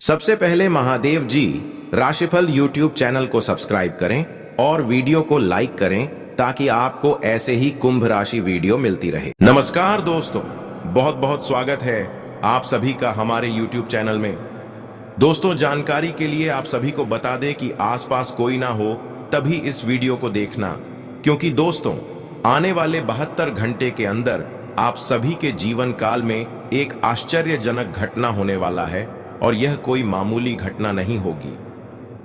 सबसे पहले महादेव जी राशिफल यूट्यूब चैनल को सब्सक्राइब करें और वीडियो को लाइक करें ताकि आपको ऐसे ही कुंभ राशि वीडियो मिलती रहे। नमस्कार दोस्तों, बहुत बहुत स्वागत है आप सभी का हमारे यूट्यूब चैनल में। दोस्तों, जानकारी के लिए आप सभी को बता दें कि आसपास कोई ना हो तभी इस वीडियो को देखना, क्योंकि दोस्तों आने वाले 72 घंटे के अंदर आप सभी के जीवन काल में एक आश्चर्यजनक घटना होने वाला है और यह कोई मामूली घटना नहीं होगी।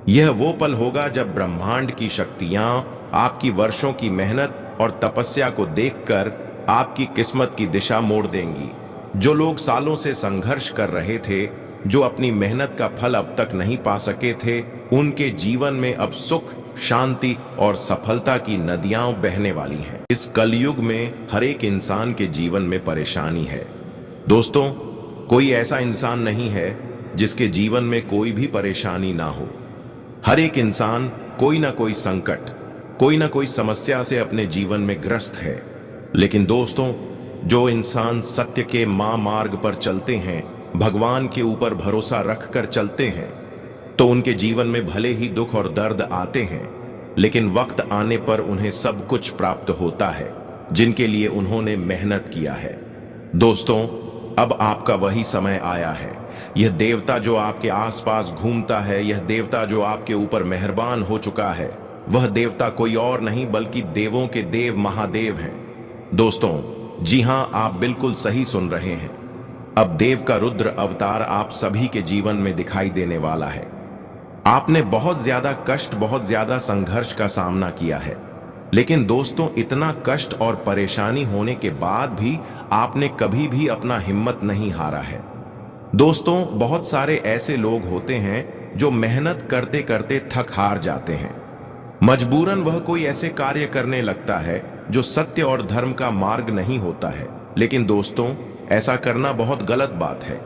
यह वो पल होगा जब ब्रह्मांड की शक्तियां आपकी वर्षों की मेहनत और तपस्या को देखकर आपकी किस्मत की दिशा मोड़ देंगी। जो लोग सालों से संघर्ष कर रहे थे, जो अपनी मेहनत का फल अब तक नहीं पा सके थे, उनके जीवन में अब सुख, शांति और सफलता की नदियां बहने वाली हैं। इस कलयुग में हर एक इंसान के जीवन में परेशानी है। दोस्तों, कोई ऐसा इंसान नहीं है जिसके जीवन में कोई भी परेशानी ना हो। हर एक इंसान कोई ना कोई संकट, कोई ना कोई समस्या से अपने जीवन में ग्रस्त है। लेकिन दोस्तों, जो इंसान सत्य के मार्ग पर चलते हैं, भगवान के ऊपर भरोसा रखकर चलते हैं, तो उनके जीवन में भले ही दुख और दर्द आते हैं, लेकिन वक्त आने पर उन्हें सब कुछ प्राप्त होता है जिनके लिए उन्होंने मेहनत किया है। दोस्तों, अब आपका वही समय आया है। यह देवता जो आपके आसपास घूमता है, यह देवता जो आपके ऊपर मेहरबान हो चुका है, वह देवता कोई और नहीं बल्कि देवों के देव महादेव हैं। दोस्तों, जी हां, आप बिल्कुल सही सुन रहे हैं। अब देव का रुद्र अवतार आप सभी के जीवन में दिखाई देने वाला है। आपने बहुत ज्यादा कष्ट, बहुत ज्यादा संघर्ष का सामना किया है, लेकिन दोस्तों इतना कष्ट और परेशानी होने के बाद भी आपने कभी भी अपना हिम्मत नहीं हारा है। दोस्तों, बहुत सारे ऐसे लोग होते हैं जो मेहनत करते करते थक हार जाते हैं। मजबूरन वह कोई ऐसे कार्य करने लगता है जो सत्य और धर्म का मार्ग नहीं होता है। लेकिन दोस्तों, ऐसा करना बहुत गलत बात है।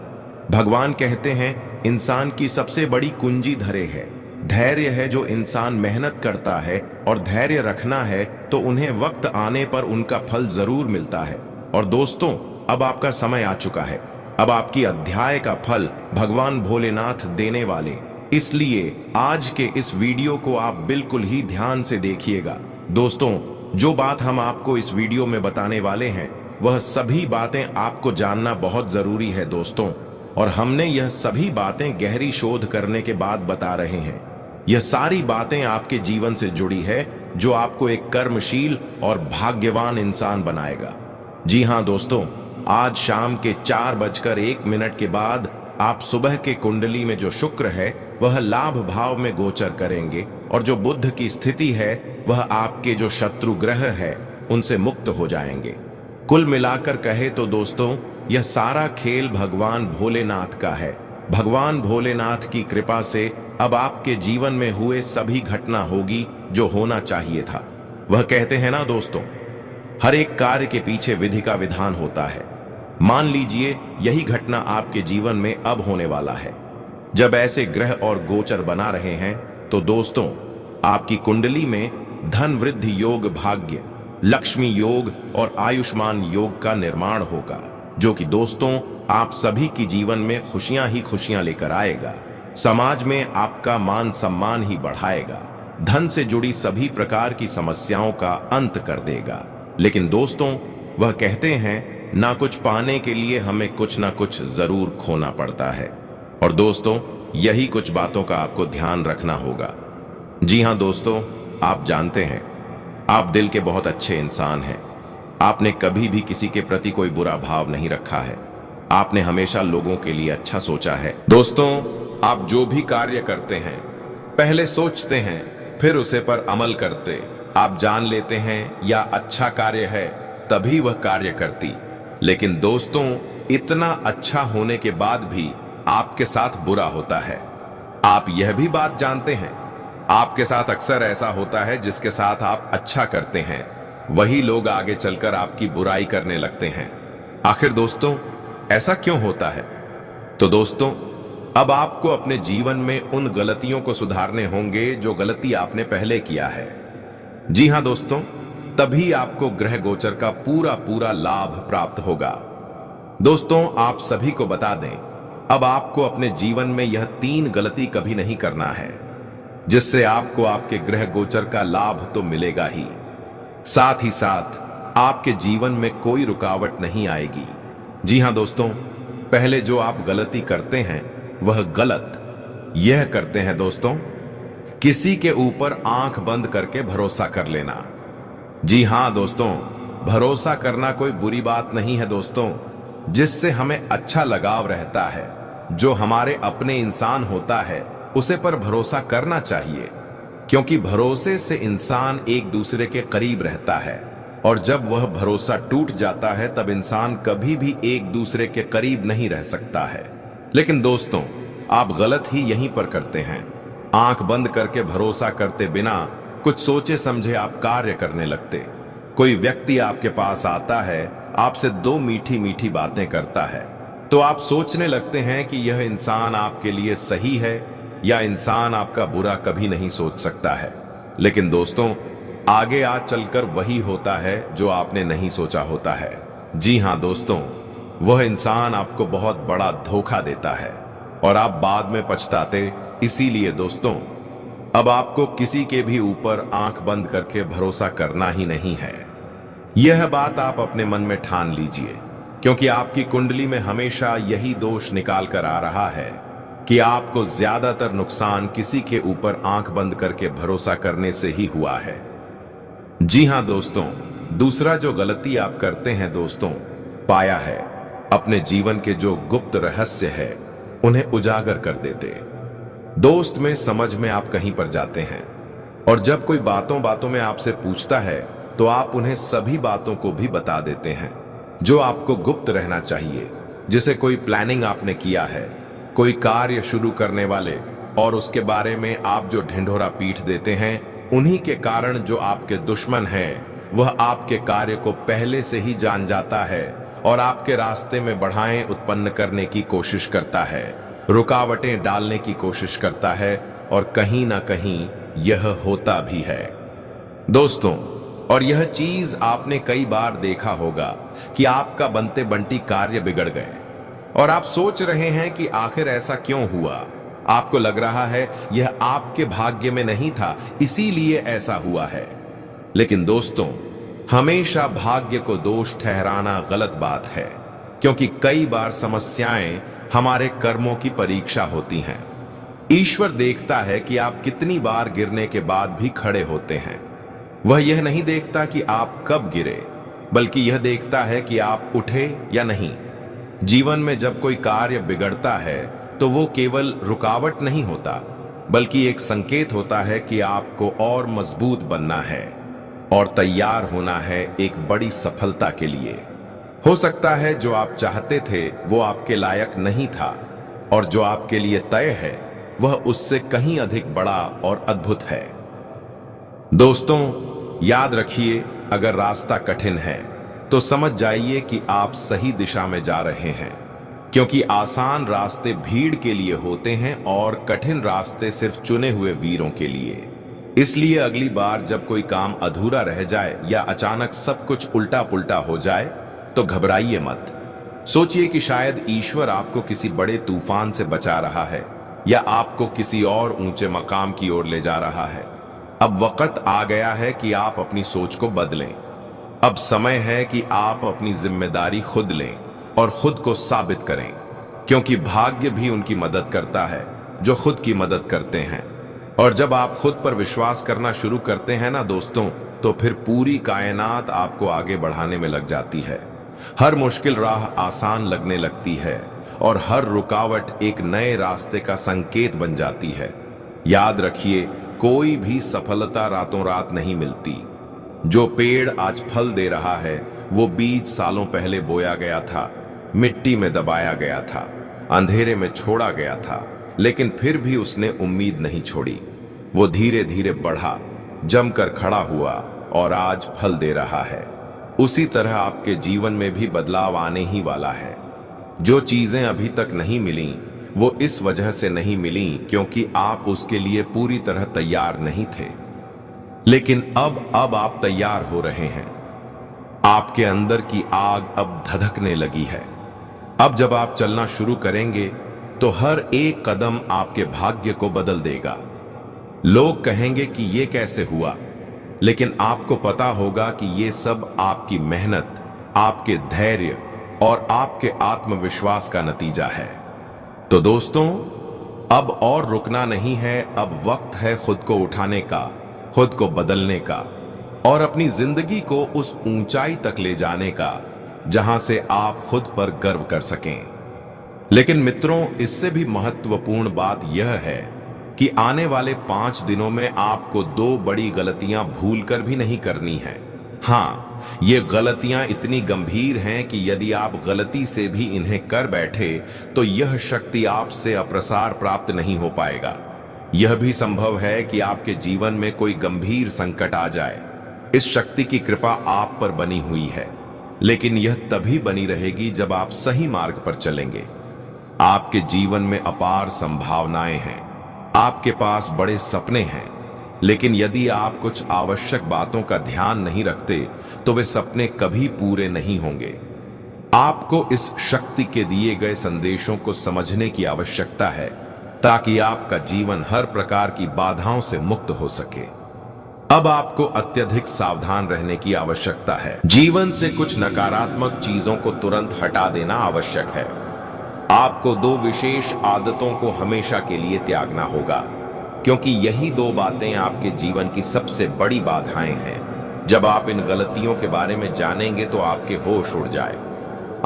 भगवान कहते हैं इंसान की सबसे बड़ी कुंजी धैर्य है। धैर्य है। जो इंसान मेहनत करता है और धैर्य रखना है तो उन्हें वक्त आने पर उनका फल जरूर मिलता है। और दोस्तों, अब आपका समय आ चुका है। अब आपकी अध्याय का फल भगवान भोलेनाथ देने वाले। इसलिए आज के इस वीडियो को आप बिल्कुल ही ध्यान से देखिएगा। दोस्तों, जो बात हम आपको इस वीडियो में बताने वाले हैं, वह सभी बातें आपको जानना बहुत जरूरी है दोस्तों। और हमने यह सभी बातें गहरी शोध करने के बाद बता रहे हैं। यह सारी बातें आपके जीवन से जुड़ी है, जो आपको एक कर्मशील और भाग्यवान इंसान बनाएगा। जी हां दोस्तों, आज शाम के 4:01 के बाद आप सुबह के कुंडली में जो शुक्र है वह लाभ भाव में गोचर करेंगे, और जो बुध की स्थिति है वह आपके जो शत्रु ग्रह है उनसे मुक्त हो जाएंगे। कुल मिलाकर कहे तो दोस्तों, यह सारा खेल भगवान भोलेनाथ का है। भगवान भोलेनाथ की कृपा से अब आपके जीवन में हुए सभी घटना होगी जो होना चाहिए था। वह कहते हैं ना दोस्तों, हर एक कार्य के पीछे विधि का विधान होता है। मान लीजिए यही घटना आपके जीवन में अब होने वाला है। जब ऐसे ग्रह और गोचर बना रहे हैं तो दोस्तों, आपकी कुंडली में धन वृद्धि योग, भाग्य, लक्ष्मी योग और आयुष्मान योग का निर्माण होगा, जो कि दोस्तों आप सभी की जीवन में खुशियां ही खुशियां लेकर आएगा। समाज में आपका मान सम्मान ही बढ़ाएगा। धन से जुड़ी सभी प्रकार की समस्याओं का अंत कर देगा। लेकिन दोस्तों, वह कहते हैं ना कुछ पाने के लिए हमें कुछ ना कुछ जरूर खोना पड़ता है। और दोस्तों, यही कुछ बातों का आपको ध्यान रखना होगा। जी हां दोस्तों, आप जानते हैं आप दिल के बहुत अच्छे इंसान हैं। आपने कभी भी किसी के प्रति कोई बुरा भाव नहीं रखा है। आपने हमेशा लोगों के लिए अच्छा सोचा है। दोस्तों, आप जो भी कार्य करते हैं पहले सोचते हैं, फिर उसे पर अमल करते। आप जान लेते हैं या अच्छा कार्य है तभी वह कार्य करती। लेकिन दोस्तों, इतना अच्छा होने के बाद भी आपके साथ बुरा होता है। आप यह भी बात जानते हैं, आपके साथ अक्सर ऐसा होता है जिसके साथ आप अच्छा करते हैं वही लोग आगे चलकर आपकी बुराई करने लगते हैं। आखिर दोस्तों, ऐसा क्यों होता है? तो दोस्तों, अब आपको अपने जीवन में उन गलतियों को सुधारने होंगे जो गलती आपने पहले किया है। जी हां दोस्तों, तभी आपको ग्रह गोचर का पूरा पूरा लाभ प्राप्त होगा। दोस्तों, आप सभी को बता दें, अब आपको अपने जीवन में यह 3 गलती कभी नहीं करना है, जिससे आपको आपके ग्रह गोचर का लाभ तो मिलेगा ही, साथ ही साथ आपके जीवन में कोई रुकावट नहीं आएगी। जी हां दोस्तों, पहले जो आप गलती करते हैं वह गलत यह करते हैं दोस्तों, किसी के ऊपर आंख बंद करके भरोसा कर लेना। जी हां दोस्तों, भरोसा करना कोई बुरी बात नहीं है दोस्तों, जिससे हमें अच्छा लगाव रहता है। जो हमारे अपने इंसान होता है उसे पर भरोसा करना चाहिए, क्योंकि भरोसे से इंसान एक दूसरे के करीब रहता है, और जब वह भरोसा टूट जाता है तब इंसान कभी भी एक दूसरे के करीब नहीं रह सकता है। लेकिन दोस्तों, आप गलत ही यहीं पर करते हैं। आंख बंद करके भरोसा करते बिना कुछ सोचे समझे आप कार्य करने लगते। कोई व्यक्ति आपके पास आता है, आपसे 2 मीठी मीठी बातें करता है, तो आप सोचने लगते हैं कि यह इंसान आपके लिए सही है या इंसान आपका बुरा कभी नहीं सोच सकता है। लेकिन दोस्तों, आगे आज चलकर वही होता है जो आपने नहीं सोचा होता है। जी हां दोस्तों, वह इंसान आपको बहुत बड़ा धोखा देता है और आप बाद में पछताते। इसीलिए दोस्तों, अब आपको किसी के भी ऊपर आंख बंद करके भरोसा करना ही नहीं है। यह बात आप अपने मन में ठान लीजिए, क्योंकि आपकी कुंडली में हमेशा यही दोष निकाल कर आ रहा है कि आपको ज्यादातर नुकसान किसी के ऊपर आंख बंद करके भरोसा करने से ही हुआ है। जी हां दोस्तों, दूसरा जो गलती आप करते हैं दोस्तों, पाया है अपने जीवन के जो गुप्त रहस्य है उन्हें उजागर कर देते। दोस्त में समझ में आप कहीं पर जाते हैं, और जब कोई बातों बातों में आपसे पूछता है तो आप उन्हें सभी बातों को भी बता देते हैं जो आपको गुप्त रहना चाहिए। जैसे कोई प्लानिंग आपने किया है, कोई कार्य शुरू करने वाले, और उसके बारे में आप जो ढिंढोरा पीट देते हैं, उन्हीं के कारण जो आपके दुश्मन हैं वह आपके कार्य को पहले से ही जान जाता है और आपके रास्ते में बाधाएं उत्पन्न करने की कोशिश करता है, रुकावटें डालने की कोशिश करता है, और कहीं ना कहीं यह होता भी है दोस्तों। और यह चीज आपने कई बार देखा होगा कि आपका बनते बनती कार्य बिगड़ गए और आप सोच रहे हैं कि आखिर ऐसा क्यों हुआ। आपको लग रहा है यह आपके भाग्य में नहीं था, इसीलिए ऐसा हुआ है। लेकिन दोस्तों, हमेशा भाग्य को दोष ठहराना गलत बात है, क्योंकि कई बार समस्याएं हमारे कर्मों की परीक्षा होती हैं। ईश्वर देखता है कि आप कितनी बार गिरने के बाद भी खड़े होते हैं। वह यह नहीं देखता कि आप कब गिरे, बल्कि यह देखता है कि आप उठे या नहीं। जीवन में जब कोई कार्य बिगड़ता है तो वो केवल रुकावट नहीं होता, बल्कि एक संकेत होता है कि आपको और मजबूत बनना है और तैयार होना है एक बड़ी सफलता के लिए। हो सकता है जो आप चाहते थे वो आपके लायक नहीं था, और जो आपके लिए तय है वह उससे कहीं अधिक बड़ा और अद्भुत है। दोस्तों, याद रखिए, अगर रास्ता कठिन है तो समझ जाइए कि आप सही दिशा में जा रहे हैं, क्योंकि आसान रास्ते भीड़ के लिए होते हैं और कठिन रास्ते सिर्फ चुने हुए वीरों के लिए। इसलिए अगली बार जब कोई काम अधूरा रह जाए या अचानक सब कुछ उल्टा पुल्टा हो जाए तो घबराइए मत। सोचिए कि शायद ईश्वर आपको किसी बड़े तूफान से बचा रहा है या आपको किसी और ऊंचे मकाम की ओर ले जा रहा है। अब वक्त आ गया है कि आप अपनी सोच को बदलें। अब समय है कि आप अपनी जिम्मेदारी खुद लें और खुद को साबित करें, क्योंकि भाग्य भी उनकी मदद करता है जो खुद की मदद करते हैं। और जब आप खुद पर विश्वास करना शुरू करते हैं ना दोस्तों, तो फिर पूरी कायनात आपको आगे बढ़ाने में लग जाती है। हर मुश्किल राह आसान लगने लगती है और हर रुकावट एक नए रास्ते का संकेत बन जाती है। याद रखिए, कोई भी सफलता रातों रात नहीं मिलती। जो पेड़ आज फल दे रहा है वो बीज सालों पहले बोया गया था, मिट्टी में दबाया गया था, अंधेरे में छोड़ा गया था, लेकिन फिर भी उसने उम्मीद नहीं छोड़ी। वो धीरे धीरे बढ़ा, जमकर खड़ा हुआ और आज फल दे रहा है। उसी तरह आपके जीवन में भी बदलाव आने ही वाला है। जो चीजें अभी तक नहीं मिली वो इस वजह से नहीं मिली क्योंकि आप उसके लिए पूरी तरह तैयार नहीं थे, लेकिन अब आप तैयार हो रहे हैं। आपके अंदर की आग अब धधकने लगी है। अब जब आप चलना शुरू करेंगे तो हर एक कदम आपके भाग्य को बदल देगा। लोग कहेंगे कि ये कैसे हुआ, लेकिन आपको पता होगा कि ये सब आपकी मेहनत, आपके धैर्य और आपके आत्मविश्वास का नतीजा है। तो दोस्तों, अब और रुकना नहीं है। अब वक्त है खुद को उठाने का, खुद को बदलने का और अपनी जिंदगी को उस ऊंचाई तक ले जाने का जहां से आप खुद पर गर्व कर सकें। लेकिन मित्रों, इससे भी महत्वपूर्ण बात यह है कि आने वाले 5 दिनों में आपको 2 बड़ी गलतियां भूलकर भी नहीं करनी है। हाँ, ये गलतियां इतनी गंभीर हैं कि यदि आप गलती से भी इन्हें कर बैठे तो यह शक्ति आपसे अप्रसार प्राप्त नहीं हो पाएगा। यह भी संभव है कि आपके जीवन में कोई गंभीर संकट आ जाए। इस शक्ति की कृपा आप पर बनी हुई है, लेकिन यह तभी बनी रहेगी जब आप सही मार्ग पर चलेंगे। आपके जीवन में अपार संभावनाएं हैं, आपके पास बड़े सपने हैं, लेकिन यदि आप कुछ आवश्यक बातों का ध्यान नहीं रखते तो वे सपने कभी पूरे नहीं होंगे। आपको इस शक्ति के दिए गए संदेशों को समझने की आवश्यकता है ताकि आपका जीवन हर प्रकार की बाधाओं से मुक्त हो सके। अब आपको अत्यधिक सावधान रहने की आवश्यकता है। जीवन से कुछ नकारात्मक चीजों को तुरंत हटा देना आवश्यक है। आपको 2 विशेष आदतों को हमेशा के लिए त्यागना होगा, क्योंकि यही 2 बातें आपके जीवन की सबसे बड़ी बाधाएं हैं। जब आप इन गलतियों के बारे में जानेंगे तो आपके होश उड़ जाए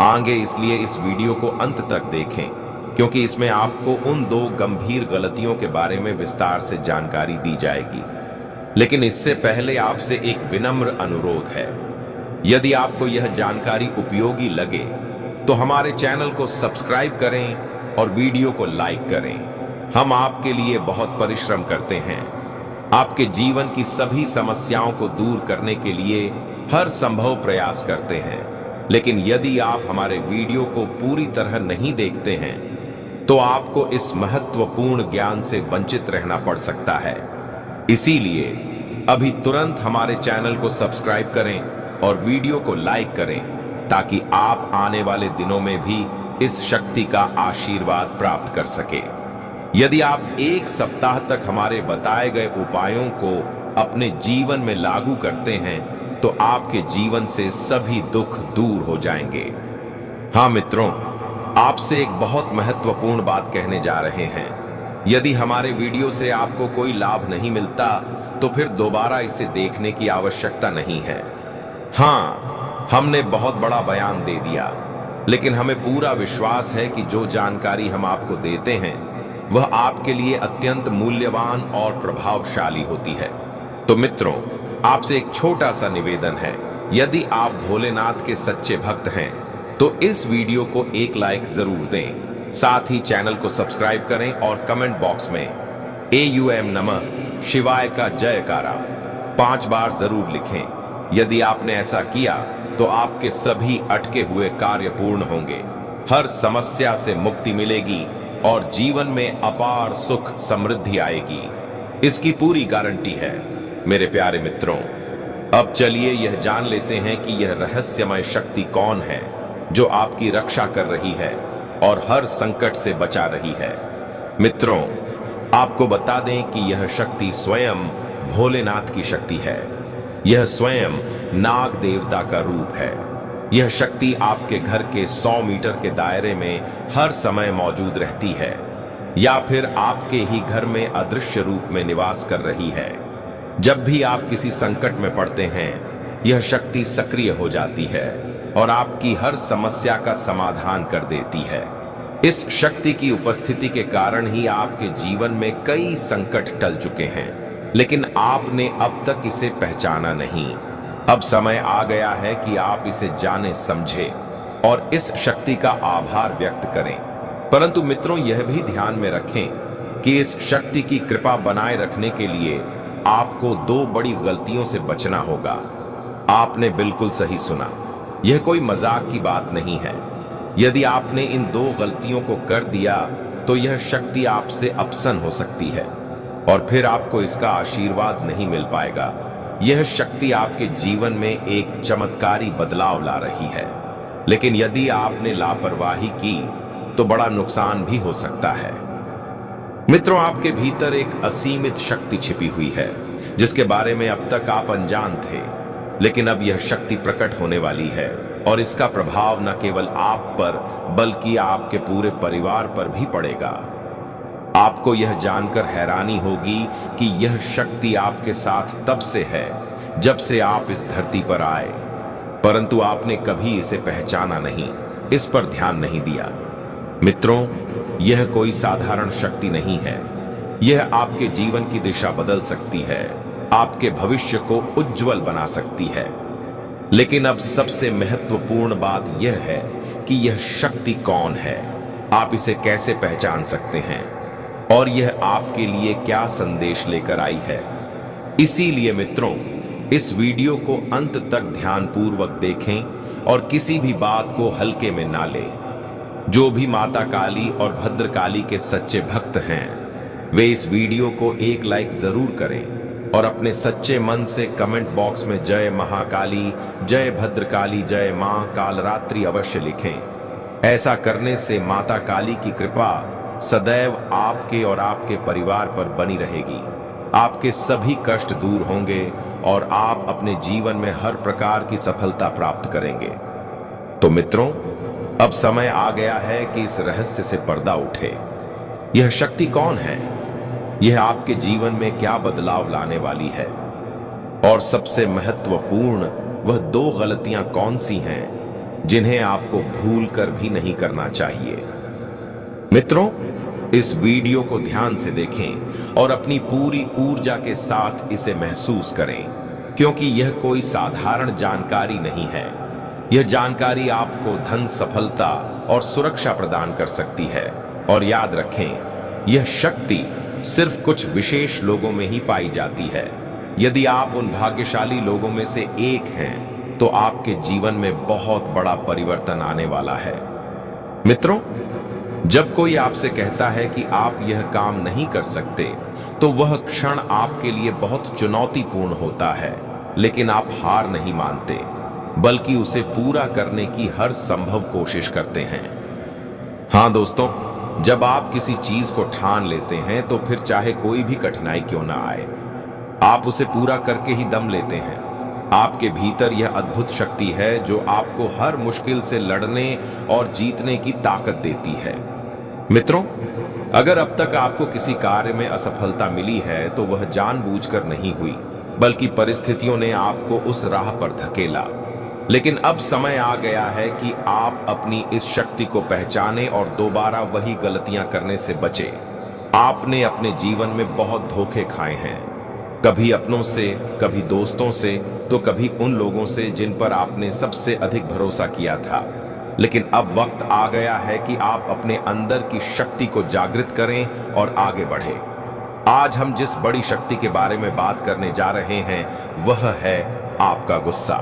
आगे। इसलिए इस वीडियो को अंत तक देखें, क्योंकि इसमें आपको उन 2 गंभीर गलतियों के बारे में विस्तार से जानकारी दी जाएगी। लेकिन इससे पहले आपसे एक विनम्र अनुरोध है। यदि आपको यह जानकारी उपयोगी लगे तो हमारे चैनल को सब्सक्राइब करें और वीडियो को लाइक करें। हम आपके लिए बहुत परिश्रम करते हैं, आपके जीवन की सभी समस्याओं को दूर करने के लिए हर संभव प्रयास करते हैं। लेकिन यदि आप हमारे वीडियो को पूरी तरह नहीं देखते हैं तो आपको इस महत्वपूर्ण ज्ञान से वंचित रहना पड़ सकता है। इसीलिए अभी तुरंत हमारे चैनल को सब्सक्राइब करें और वीडियो को लाइक करें, ताकि आप आने वाले दिनों में भी इस शक्ति का आशीर्वाद प्राप्त कर सके। यदि आप 1 सप्ताह तक हमारे बताए गए उपायों को अपने जीवन में लागू करते हैं तो आपके जीवन से सभी दुख दूर हो जाएंगे। हाँ मित्रों, आपसे एक बहुत महत्वपूर्ण बात कहने जा रहे हैं। यदि हमारे वीडियो से आपको कोई लाभ नहीं मिलता तो फिर दोबारा इसे देखने की आवश्यकता नहीं है। हाँ, हमने बहुत बड़ा बयान दे दिया, लेकिन हमें पूरा विश्वास है कि जो जानकारी हम आपको देते हैं वह आपके लिए अत्यंत मूल्यवान और प्रभावशाली होती है। तो मित्रों, आपसे एक छोटा सा निवेदन है। यदि आप भोलेनाथ के सच्चे भक्त हैं तो इस वीडियो को एक लाइक जरूर दें। साथ ही चैनल को सब्सक्राइब करें और कमेंट बॉक्स में AUM नमः शिवाय का जयकारा 5 बार जरूर लिखें। यदि आपने ऐसा किया तो आपके सभी अटके हुए कार्य पूर्ण होंगे, हर समस्या से मुक्ति मिलेगी और जीवन में अपार सुख समृद्धि आएगी। इसकी पूरी गारंटी है। मेरे प्यारे मित्रों, अब चलिए यह जान लेते हैं कि यह रहस्यमय शक्ति कौन है जो आपकी रक्षा कर रही है और हर संकट से बचा रही है। मित्रों, आपको बता दें कि यह शक्ति स्वयं भोलेनाथ की शक्ति है। यह स्वयं नाग देवता का रूप है। यह शक्ति आपके घर के 100 मीटर के दायरे में हर समय मौजूद रहती है, या फिर आपके ही घर में अदृश्य रूप में निवास कर रही है। जब भी आप किसी संकट में पड़ते हैं, यह शक्ति सक्रिय हो जाती है और आपकी हर समस्या का समाधान कर देती है। इस शक्ति की उपस्थिति के कारण ही आपके जीवन में कई संकट टल चुके हैं, लेकिन आपने अब तक इसे पहचाना नहीं। अब समय आ गया है कि आप इसे जाने समझे और इस शक्ति का आभार व्यक्त करें। परंतु मित्रों, यह भी ध्यान में रखें कि इस शक्ति की कृपा बनाए रखने के लिए आपको 2 बड़ी गलतियों से बचना होगा। आपने बिल्कुल सही सुना, यह कोई मजाक की बात नहीं है। यदि आपने इन 2 गलतियों को कर दिया तो यह शक्ति आपसे अपसन हो सकती है और फिर आपको इसका आशीर्वाद नहीं मिल पाएगा। यह शक्ति आपके जीवन में एक चमत्कारी बदलाव ला रही है, लेकिन यदि आपने लापरवाही की तो बड़ा नुकसान भी हो सकता है। मित्रों, आपके भीतर एक असीमित शक्ति छिपी हुई है जिसके बारे में अब तक आप अनजान थे, लेकिन अब यह शक्ति प्रकट होने वाली है और इसका प्रभाव न केवल आप पर बल्कि आपके पूरे परिवार पर भी पड़ेगा। आपको यह जानकर हैरानी होगी कि यह शक्ति आपके साथ तब से है जब से आप इस धरती पर आए, परंतु आपने कभी इसे पहचाना नहीं, इस पर ध्यान नहीं दिया। मित्रों, यह कोई साधारण शक्ति नहीं है। यह आपके जीवन की दिशा बदल सकती है, आपके भविष्य को उज्जवल बना सकती है। लेकिन अब सबसे महत्वपूर्ण बात यह है कि यह शक्ति कौन है, आप इसे कैसे पहचान सकते हैं और यह आपके लिए क्या संदेश लेकर आई है। इसीलिए मित्रों, इस वीडियो को अंत तक ध्यानपूर्वक देखें और किसी भी बात को हल्के में ना लें। जो भी माता काली और भद्रकाली के सच्चे भक्त हैं, वे इस वीडियो को एक लाइक जरूर करें और अपने सच्चे मन से कमेंट बॉक्स में जय महाकाली, जय भद्रकाली, जय मां कालरात्रि अवश्य लिखें। ऐसा करने से माता काली की कृपा सदैव आपके और आपके परिवार पर बनी रहेगी। आपके सभी कष्ट दूर होंगे और आप अपने जीवन में हर प्रकार की सफलता प्राप्त करेंगे। तो मित्रों, अब समय आ गया है कि इस रहस्य से पर्दा उठे। यह शक्ति कौन है, यह आपके जीवन में क्या बदलाव लाने वाली है, और सबसे महत्वपूर्ण वह 2 गलतियां कौन सी हैं जिन्हें आपको भूल कर भी नहीं करना चाहिए। मित्रों, इस वीडियो को ध्यान से देखें और अपनी पूरी ऊर्जा के साथ इसे महसूस करें, क्योंकि यह कोई साधारण जानकारी नहीं है। यह जानकारी आपको धन, सफलता और सुरक्षा प्रदान कर सकती है। और याद रखें, यह शक्ति सिर्फ कुछ विशेष लोगों में ही पाई जाती है। यदि आप उन भाग्यशाली लोगों में से एक हैं, तो आपके जीवन में बहुत बड़ा परिवर्तन आने वाला है। मित्रों, जब कोई आपसे कहता है कि आप यह काम नहीं कर सकते, तो वह क्षण आपके लिए बहुत चुनौतीपूर्ण होता है, लेकिन आप हार नहीं मानते, बल्कि उसे पूरा करने की हर संभव कोशिश करते हैं। हाँ दोस्तों, जब आप किसी चीज को ठान लेते हैं, तो फिर चाहे कोई भी कठिनाई क्यों ना आए, आप उसे पूरा करके ही दम लेते हैं। आपके भीतर यह अद्भुत शक्ति है जो आपको हर मुश्किल से लड़ने और जीतने की ताकत देती है। मित्रों, अगर अब तक आपको किसी कार्य में असफलता मिली है, तो वह जानबूझकर नहीं हुई, बल्कि परिस्थितियों ने आपको उस राह पर धकेला। लेकिन अब समय आ गया है कि आप अपनी इस शक्ति को पहचानें और दोबारा वही गलतियां करने से बचें। आपने अपने जीवन में बहुत धोखे खाए हैं, कभी अपनों से, कभी दोस्तों से, तो कभी उन लोगों से जिन पर आपने सबसे अधिक भरोसा किया था। लेकिन अब वक्त आ गया है कि आप अपने अंदर की शक्ति को जागृत करें और आगे बढ़ें। आज हम जिस बड़ी शक्ति के बारे में बात करने जा रहे हैं, वह है आपका गुस्सा।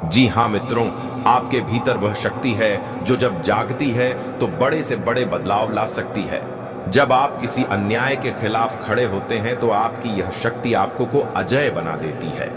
जी हाँ मित्रों, आपके भीतर वह शक्ति है जो जब जागती है तो बड़े से बड़े बदलाव ला सकती है। जब आप किसी अन्याय के खिलाफ खड़े होते हैं, तो आपकी यह शक्ति आपको अजेय बना देती है।